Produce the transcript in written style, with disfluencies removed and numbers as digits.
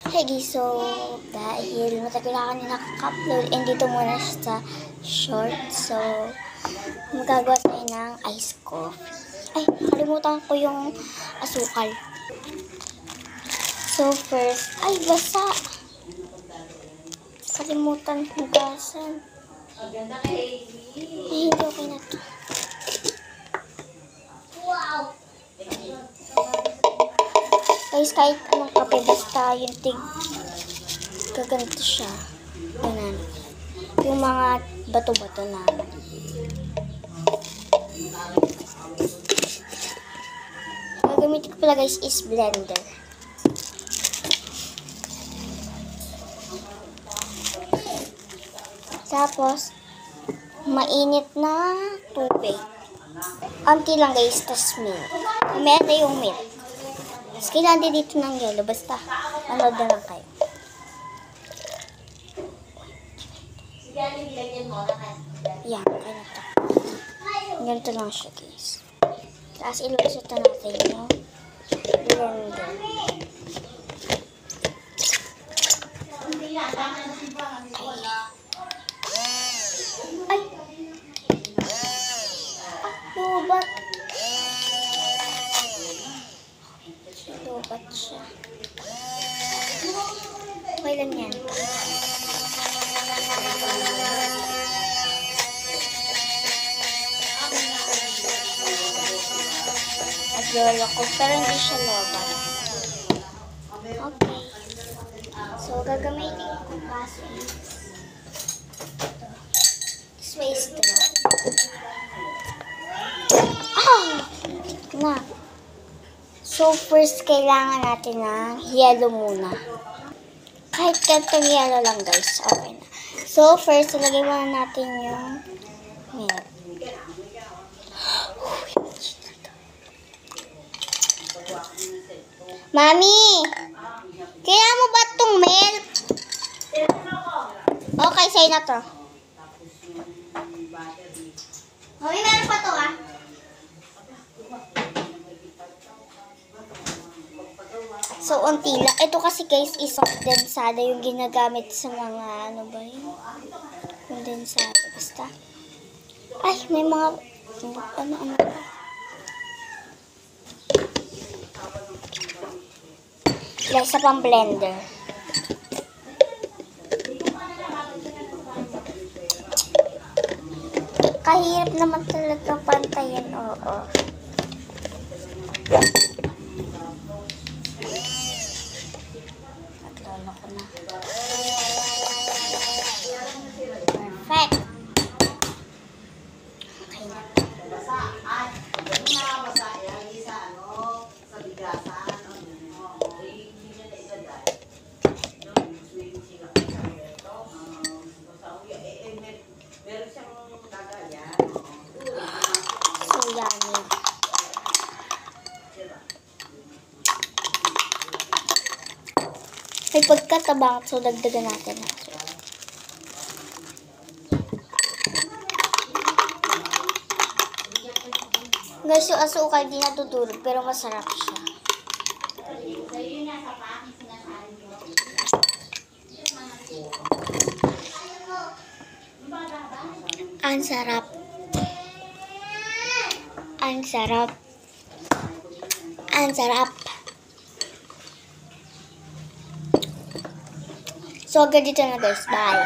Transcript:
Hey guys, so dahil matagal na kami nakaka-upload and dito muna siya sa short, so magagawa tayo ng ice coffee. Ay, nakalimutan ko yung asukal. So first, ay basa! Kalimutan hugasan. Ay, hindi okay na to. Guys, kahit anong kape, basta yung gaganto siya. Ganun. Yung mga bato-bato na. Gagamitin ko pala guys is blender. Tapos, mainit na tubig. Anti lang guys, tas milk. Kumeta yung milk. Tapos kailangan din dito ng yelo. Basta, manood na lang kayo. Yan, kaya na to. Ganito lang siya guys. Tapos ilusot na natin yung blender. Ay! Lubat! Lubat siya. Okay lang yan. Naglolo ko, pero hindi siya lobat. Okay. So, gagamitin ko kaso may straw. Na. So, first, kailangan natin ng yellow muna. Kahit kantong yellow lang, guys. Okay na. So, first, ilagay muna natin yung milk. Mami! Kailangan mo ba itong milk? Okay, sa'yo na to. Mami, meron pa to ah. So, unti lang. Ito kasi guys is kondensada yung ginagamit sa mga ano ba yun? Kondensada. Basta. Ay, may mga ano pa. Like sa pang blender. Kahirap naman talaga pantayin. Oo. Naglolo ko na. Perfect. Okay na. So, yummy. May pagkatabang, so dagdagan natin. Guys, yung asukal di natutulog, pero masarap siya. Ang sarap. Ang sarap. Ang sarap. So, agad dito na guys. Bye.